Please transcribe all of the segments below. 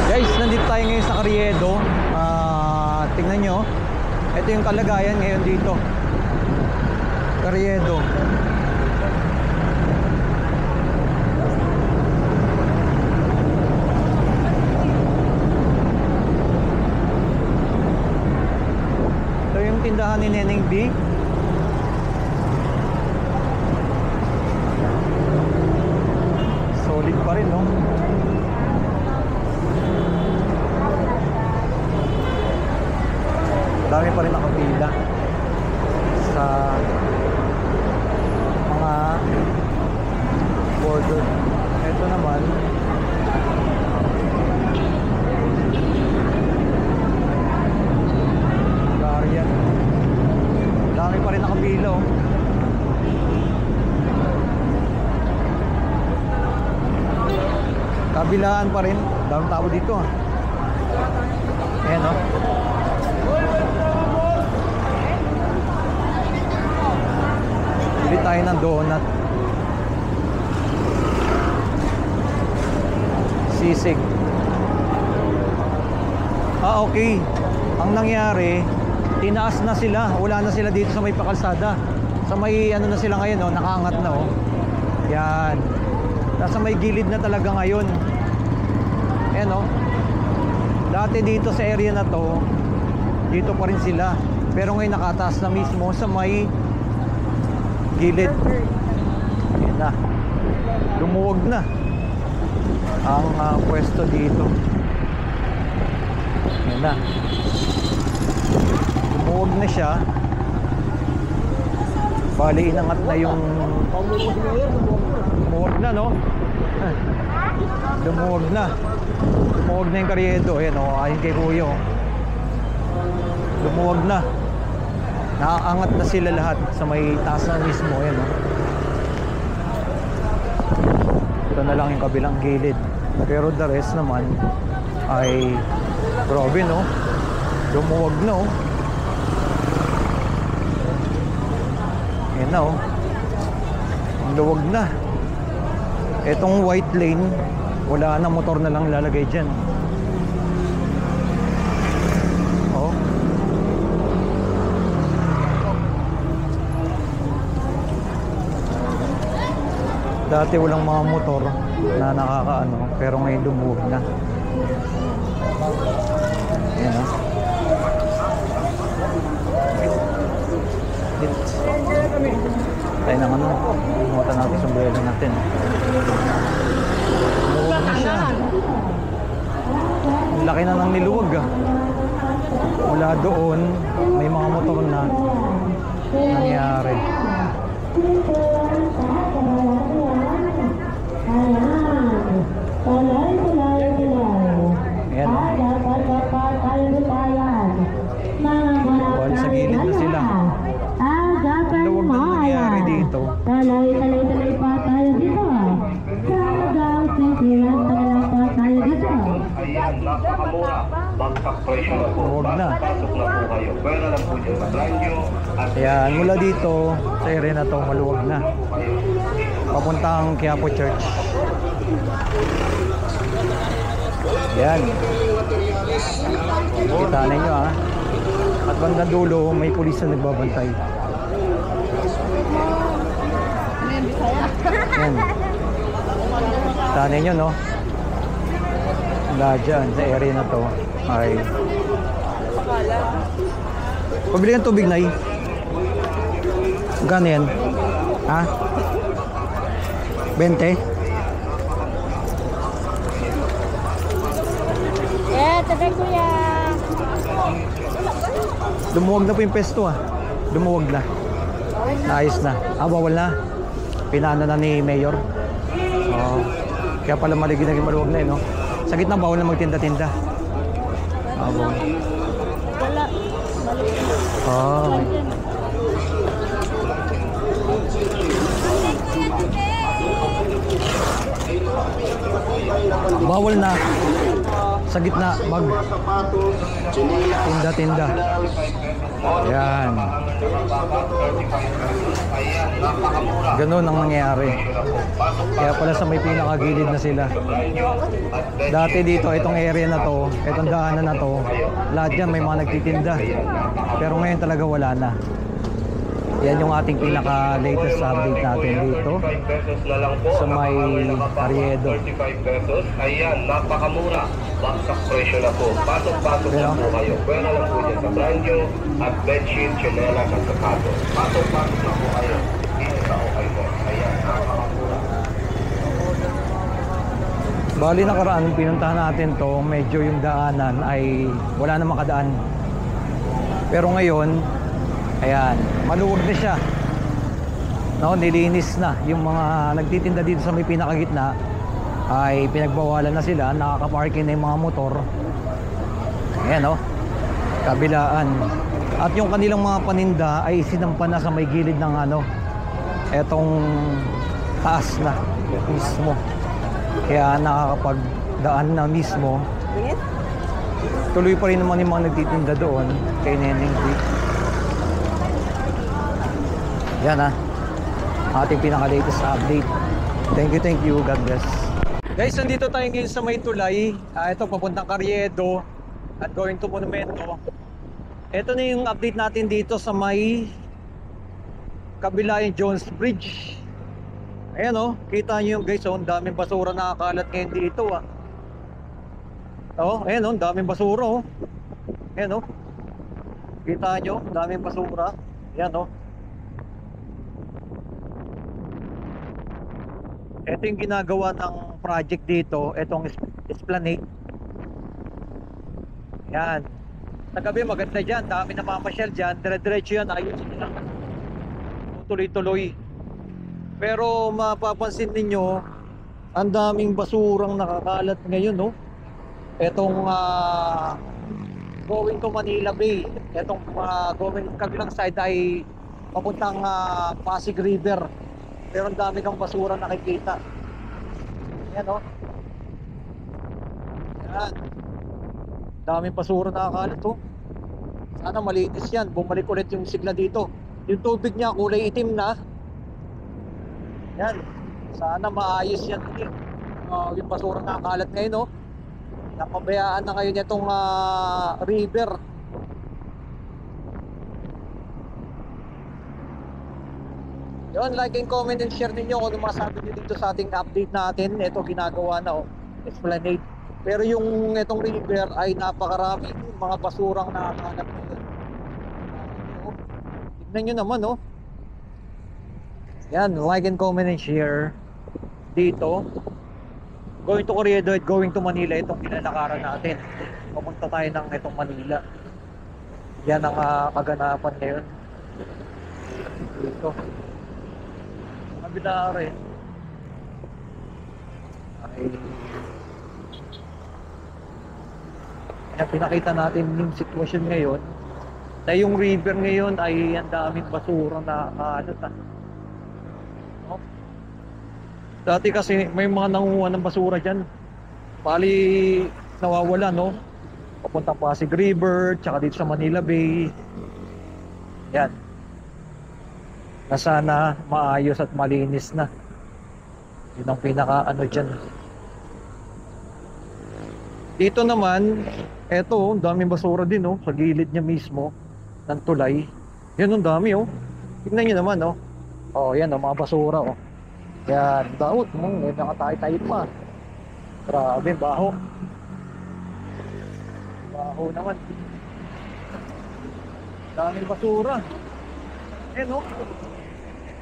Guys, nandito tayo ngayon sa Carriedo. Tingnan nyo, ito yung kalagayan ngayon dito, Carriedo. Ito yung tindahan ni Neneng B. Solid pa rin, no? Dami pa rin nakapila sa mga border. Ito naman, Bulgarian. Dami pa rin nakapila, oh. Kabilaan pa rin. Daming tao dito, ah. Ayan, oh. Bili tayo ng donut. Sisig. Okay. Ang nangyari, tinaas na sila. Wala na sila dito sa may pakalsada. Sa may ano na sila ngayon, oh, nakaangat na, oh. Yan. Nasa may gilid na talaga ngayon. Ayan, oh. Dati dito sa area na to, dito pa rin sila. Pero ngayon nakataas na mismo sa may gilid. Ayan na. Lumuwag na ang pwesto dito. Ayan na. Lumuwag na siya. Bali, inangat na yung... Lumuwag na, no? Lumuwag na. Lumuwag na yung Carriedo. Ayan, o. Ayon kay Kuya, o. Lumuwag na. Naaangat na sila lahat sa may taas na mismo. Ayan, oh. Ito na lang yung kabilang gilid. Pero the rest naman ay grabe, no? Lumuwag na, oh. Ayan na, oh. Ang luwag na. Etong white lane, wala na, motor na lang lalagay dyan. Dati walang mga motor na nakakaano, pero ngayon lumuwag na. Ayan, ha. Tayo ng ano, lumutan natin sa buwelo natin. Lumuwag na siya. Ang laki na ng niluwag, ah. Mula doon, may mga motor na nangyari. Ayan, sa gilid na sila. Luwag na nangyari dito. Talay pa tayo dito. Talagang sisiran talaga pa tayo dito. Ayan, napakamura. Bagsak presyo na po. Huwag na. Pasok na po kayo. Pwera lang po dyan sa radyo. Ayan, mula dito sa area na to, maluwag na. Papuntang Quiapo Church. Ayan. Kita ninyo, ha. At bandang dulo, may pulis na nagbabantay. Ayan. Kita ninyo, no? Lahat dyan sa area na to ay pabili ng tubig, Nay. Gano yan? Ha? 20? Tagay kuya. Lumuwag na po yung pesto, ah. Lumuwag na. Naayos na. Bawal na. Pinaano na ni Mayor. Kaya pala naging maluwag na, eh, no? Sa gitna, bawal na magtinda-tinda. Bawal. Wala. Bawal na. sa gitna, tinda-tinda. Yan. Ganun ang nangyayari. Kaya pala sa may pinakagilid na sila. Dati dito, itong area na to, itong daanan na to, lahat yan may mga nagtitinda. Pero ngayon talaga wala na. Yan yung ating pinaka-latest update natin dito sa may Carriedo. 35 pesos. Ayan, napakamura. Baksak presyo na po. Pasok-pasok na po kayo. Pwera lang po dyan sa brand new at bedsheet, chinelas at sapatos. Pasok-pasok na po kayo. Dito sa Okay po. Ayan, napakamura. Bali nakaraan, pinuntahan natin to, medyo yung daanan ay wala na makadaan. Pero ngayon, ayan, maluwag na siya. No, nilinis na. Yung mga nagtitinda dito sa may pinakagitna ay pinagbawalan na sila, nakaka-parking na yung mga motor. Ayan, no, kabilaan. At yung kanilang mga paninda ay sinampan na sa may gilid ng ano, etong taas na mismo. Kaya nakakapagdaan na mismo. Tuloy pa rin naman yung mga nagtitinda doon kay Neneng Quick. Yan ating pinaka-latest update. Thank you, God bless. Guys, nandito tayo ngayon sa may tulay. Ito, papuntang Carriedo at going to Monumento. Ito na yung update natin dito sa may kabila yung Jones Bridge. Ayan kita nyo yung guys, ang daming basura nakakalat ngayon dito ayan ang daming basura ayan kita nyo, daming basura. Ayan ito yung ginagawa ng project dito, itong esplanade. Yan, sa gabi maganda dyan, dami na mamasyal dyan, dire-diretso yan, ayos nila, tuloy-tuloy. Pero mapapansin ninyo, ang daming basurang nakakalat ngayon etong going to Manila Bay, etong going kabilang side ay papuntang Pasig River. Pero ang dami kang basura nakikita. Yan yan, daming basura nakakalat sana malinis yan, bumalik ulit yung sigla dito. Yung tubig niya kulay itim na. Yan, sana maayos yan yung basura nakakalat ngayon napabayaan na ngayon itong river. Yun, like and comment and share ninyo kung ano masabi nyo dito sa ating update natin. Ito ginagawa na esplanade. Pero yung itong river ay napakarami mga basurang nakakalat ngayon. Tignan nyo naman yan, like and comment and share dito. Going to Carriedo at going to Manila, itong nilalakaran natin. Pupunta tayo ng itong Manila. Yan ang kaganapan ngayon dito. Kabila rin ay pinakita natin yung sitwasyon ngayon na yung river ngayon ay ang daming basura na dati kasi may mga nangunguha ng basura dyan, bali nawawala papunta Pasig River tsaka dito sa Manila Bay. Yan, na sana maayos at malinis na. Yun ang pinaka dyan. Dito naman, eto, daming basura din sa gilid niya mismo ng tulay. Yan, ang dami tignan nyo naman yan mga basura yan, daot may nakatayo-tayo pa. Grabe, baho naman, daming basura. Yan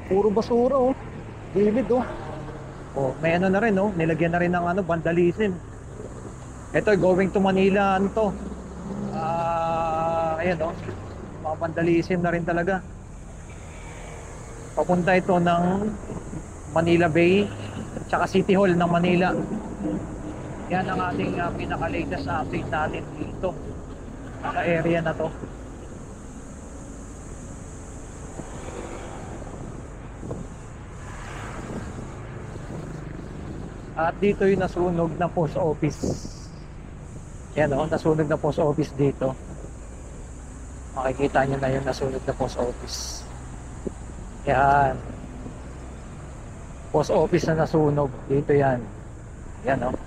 puro basura gilid may na rin nilagyan na rin ng vandalism. Ito going to Manila ayan mga vandalism na rin talaga. Papunta ito ng Manila Bay tsaka City Hall ng Manila. Yan ang ating pinaka-latest update natin dito sa area na to. At dito yung nasunog na post office. Yan o, nasunog na post office dito. Makikita nyo na yung nasunog na post office. Yan. Post office na nasunog. Dito yan. Yan o.